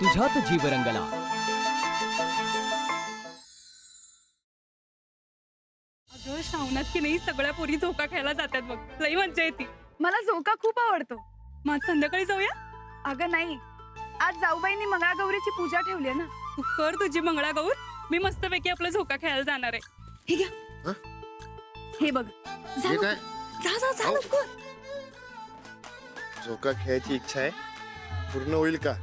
तुझ्यात जीव रंगला. अगं श्रावणात की नाही सगळ्या पोरी झोका खेळायला जातात बघ. लई मज्जा येते. मला झोका खूप आवडतो. मग आज संध्याकाळी जाऊया. अगं नाही, आज जाऊबाईंनी मंगळागौरीची पूजा ठेवली आहे ना. तू कर तुझी मंगळागौर. मी मस्तपैकी आपलं झोका खेळायला जाणार आहे. हे घ्या, हे बघ. जा हे लवकर. काय? जा जा जा लवकर. झोका खेळायची इच्छा आहे, पूर्ण होईल का?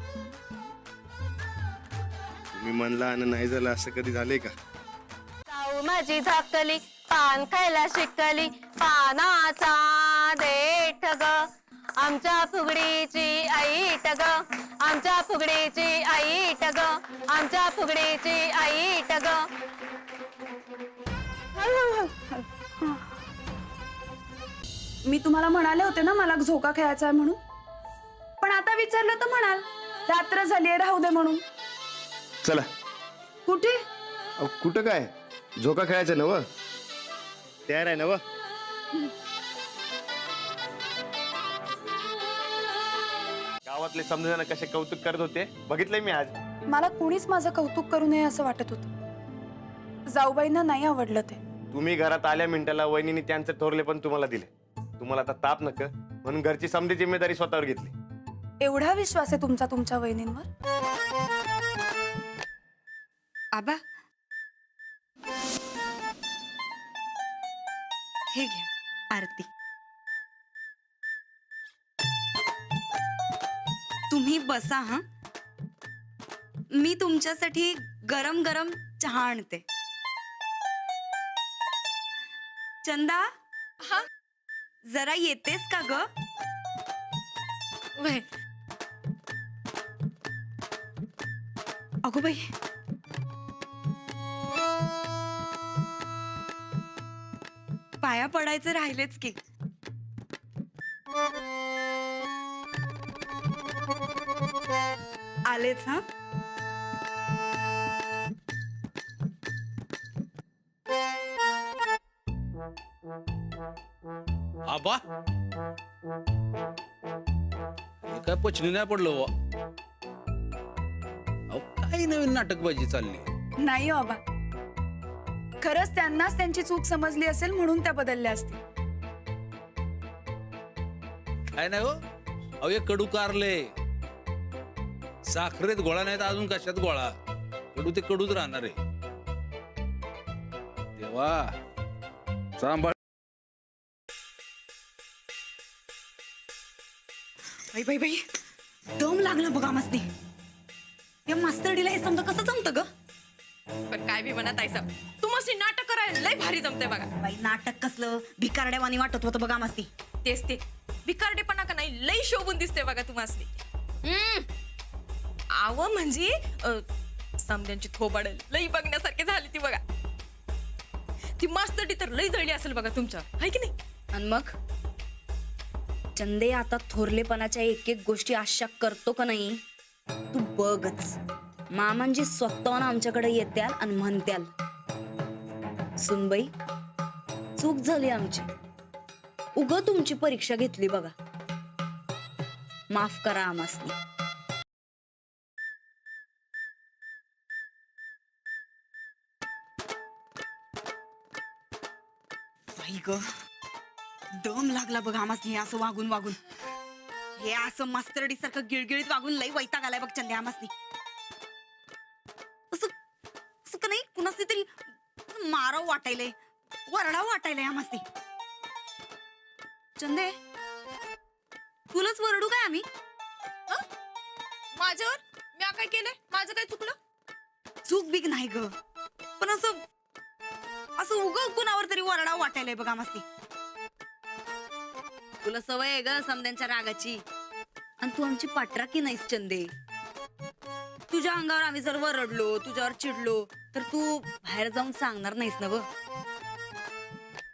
तुम्ही म्हणला आणि नाही झालं असं कधी झालंय का? जाऊ माझी झाकली पान खायला शिकली पानाचा देठ ग आमच्या फुगडीची ऐट ग आमच्या फुगडीची ऐट ग आमच्या फुगडीची ऐट ग. मी तुम्हाला म्हणाले होते ना मला झोका खेळायचा आहे म्हणून, पण आता विचारलं तर म्हणाल रात्र झालीये राहू दे म्हणून. चला. कुठे? कुठं काय, झोका खेळायचं नव? तयार आहे नव? गावातले समजून कसे कौतुक करत होते बघितलंय मी आज. मला कुणीच माझं कौतुक करू नये असं वाटत होतं. जाऊबाईंना नाही आवडलं ते. तुम्ही घरात आल्या मिनिटाला वहिनीने त्यांचे थोरले पण तुम्हाला दिले. तुम्हाला आता ताप नक म्हणून घरची समधी जिम्मेदारी स्वतःवर घेतली. एवढा विश्वास आहे तुमचा तुमच्या वहिनींवर? आबा, हे घ्या आरती. तुम्ही बसा. हा, मी तुमच्यासाठी गरम गरम चहा आणते. चंदा, हा जरा येतेस का ग? वय अगो बाई, पाया पडायचं राहिलेच की. आलेच. हा, आबा, हे काय पचनी नाही पडलं वा. अहो, काही नवीन नाटकबाजी चालली. नाही हो बाबा, खरंच त्यांनाच त्यांची चूक समजली असेल म्हणून त्या बदलल्या असतील. काय नाही हो. अहो, हे कडू कारले. साखरेत गोळा नाही तर अजून कशात गोळा. कडू ते कडूच राहणार आहे. देवा सांभाळ. बाई बाई बाई, दम लागलं बघा मस्ती. या मास्तरडीला हे समजा कसं जमतं ग? पण काय बी म्हणत आहे तू मस्त नाटक करायला लई भारी जमतंय बघा. बाई नाटक कसलं भिकारड्यावानी वाटत होतं बघा मस्ती. तेच ते भिकारडेपणा का नाही लई शोभून दिसते बघा तू मस्ती. आव म्हणजे समद्यांची थोबाड लई बघण्यासारखी झाली ती बघा. ती मास्तरडी तर लई जळली असेल बघा तुमच्या, हाय की नाही? आणि मग चंदे आता थोरलेपणाच्या एक एक गोष्टी आशा करतो का नाही तू बघच. मामांजी स्वतःहून आमच्याकडे येत्याल आणि म्हणत्याल, सुनबाई चूक झाली आमची, उग तुमची परीक्षा घेतली बघा, माफ करा आमासनी. बाई ग, दम लागला बघ आमासनी असं वागून वागून. हे असं मास्तरडी सारखं गिळगिळीत वागून लई वैताग आलाय बघ चंदे आमासनी. असं असं का नाही कुणाशी तरी माराव वाटायलंय, वरडाव वाटायलंय आमासनी. चंदे, तुलाच वरडू काय आम्ही? माझ्यावर मी काय केलंय? माझं काय चुकलं? चूक बिग नाही ग, पण असं असं उग कुणावर तरी वरडाव वाटायलंय बघ आमासनी. तुला सवय आहे ग समद्यांच्या रागाची, आणि तू आमची पाठराखी नाहीस चंदे. तुझ्या अंगावर आम्ही जर वरडलो, तुझ्यावर चिडलो तर तू बाहेर जाऊन सांगणार नाहीस ना व.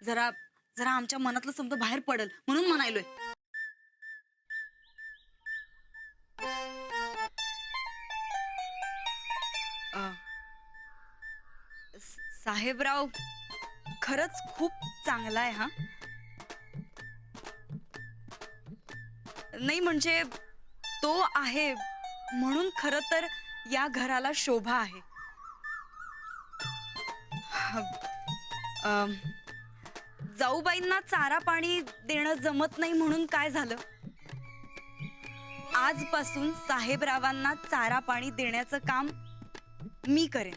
जरा जरा आमच्या मनातलं समज बाहेर पडल म्हणून म्हणायलोय. साहेबराव खरंच खूप चांगला आहे. हा नाही म्हणजे तो आहे म्हणून खरं तर या घराला शोभा आहे. अम, जाऊबाईंना चारा पाणी देणं जमत नाही म्हणून काय झालं? आजपासून साहेबरावांना चारा पाणी देण्याचं काम मी करेन.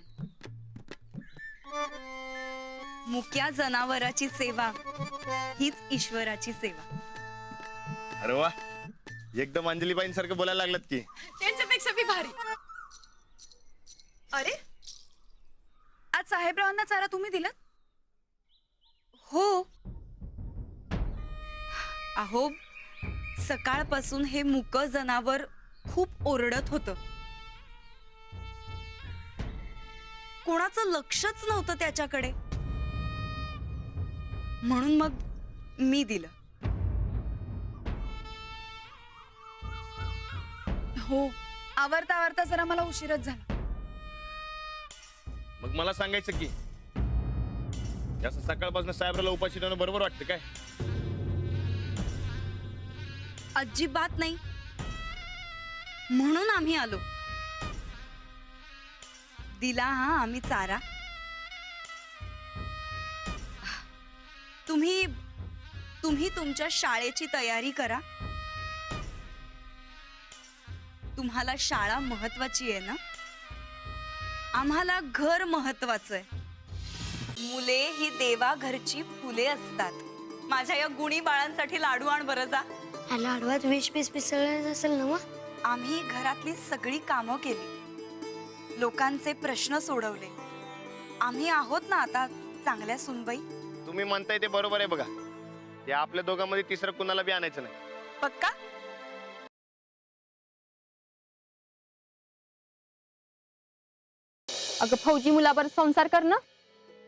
मुक्या जनावराची सेवा हीच ईश्वराची सेवा. अरे वा, एकदम अंजलीबाईंसारखं बोलायला लागलात की. त्यांच्यापेक्षा बी भारी. अरे आज साहेबरावांना चारा तुम्ही दिलात? हो. अहो, सकाळपासून हे मुकं जनावर खूप ओरडत होतं. कोणाचं लक्षच नव्हतं त्याच्याकडे, म्हणून मग मी दिलं. हो, आवरता आवरता जरा मला उशीरच झाला. मग मला सांगायचं की असं सकाळपासून साहेबराला उपाशी ठेवणं बरोबर वाटतं काय? अजिबात नाही. म्हणून आम्ही आलो. दिला हा आम्ही चारा. तुम्ही तुमच्या शाळेची तयारी करा. तुम्हाला शाळा महत्वाची आहे ना? आम्हाला घर महत्वाचं आहे. मुले ही देवा घरची फुले असतात. माझ्या या गुणी बाळांसाठी लाडू आण बरं जा. ह्या लाडवात विष पीस पिसळलेलं असेल ना मग? आम्ही घरातली सगळी कामं केली, लोकांचे प्रश्न सोडवले. आम्ही आहोत ना आता चांगल्या सुनबाई. तुम्ही म्हणताय ते बरोबर आहे बघा. ते आपल्या दोघांमध्ये तिसरं कुणाला बी आणायचं नाही. पक्का? अगं फौजी मुलावर संसार करणं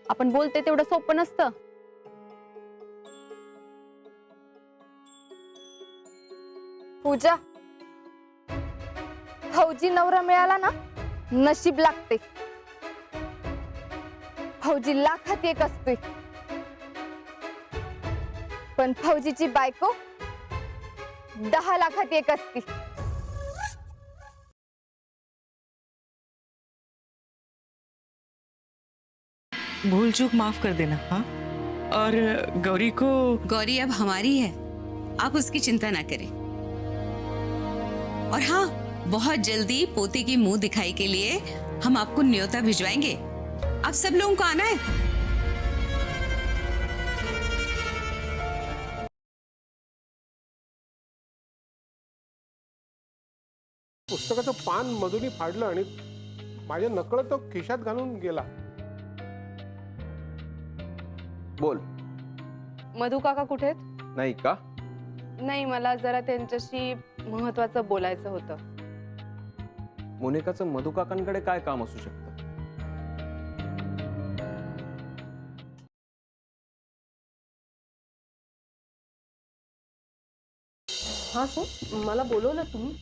आपण बोलते तेवढं सोपं नसतं. पूजा, फौजी नवरा मिळाला ना नशीब लागते. फौजी लाखात एक असते, पण फौजीची बायको 10 लाखात एक असते. भूल चूक माफ कर देना. हाँ, और गौरी को गौरी अब हमारी है, आप उसकी चिंता ना करें. और हाँ, बहुत जल्दी पोते की मुंह दिखाई के लिए हम आपको न्योता भिजवाएंगे. आप सब लोगों को आना है. पुस्तकाचं पान मधुनी फाडलं आणि माझ्या नकळत तो खिशात घालून गेला. बोल. मधु काका कुठे आहेत? नाही का? नाही, मला जरा त्यांच्याशी महत्वाचं बोलायचं होतं. मोनिकाचं मधु काकांकडे काय काम असू शकतं? हा सर, मला बोलवलं तुम्ही?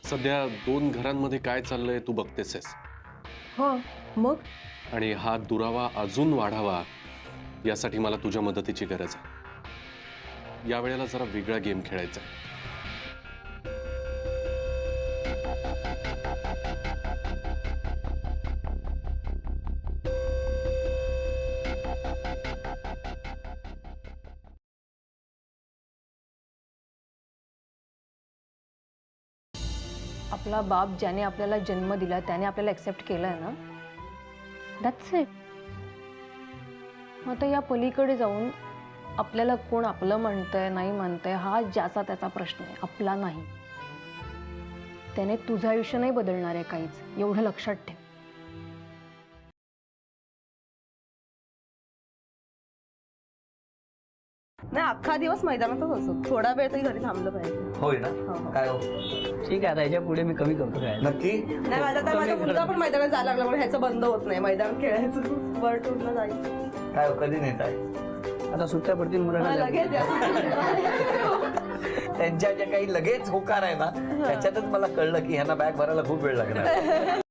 सध्या 2 घरांमध्ये काय चाललंय तू बघतेस. हा, मग? आणि हा दुरावा अजून वाढावा यासाठी मला तुझ्या मदतीची गरज आहे. यावेळेला जरा वेगळा गेम खेळायचा आहे. आपला बाप ज्याने आपल्याला जन्म दिला त्याने आपल्याला एक्सेप्ट केलंय ना, दॅट्स इट. आता या पलीकडे जाऊन आपल्याला कोण आपलं म्हणतंय नाही म्हणतंय हा ज्याचा त्याचा प्रश्न आहे, आपला नाही. त्याने तुझं आयुष्य नाही बदलणार आहे काहीच, एवढं लक्षात ठेव. नाही, अख्खा दिवस मैदानातच असतो. थोडा वेळ तरी घरी थांबलं पाहिजे. होय ना? काय हो? ठीक आहे, आता याच्या पुढे मी कमी करतो. काय नक्की? नाही, माझा मुलगा पण मैदानात जायला लागला म्हणून ह्याचं बंद होत नाही. मैदान खेळायचं, वर टूरला जायचं. काय हो, कधी नेत आहे? आता सुट्ट्या पडतील मुलांना. लगेच त्यांच्या ज्या काही लगेच होकार आहे ना त्याच्यातच मला कळलं की ह्यांना बॅग भरायला खूप वेळ लागणार.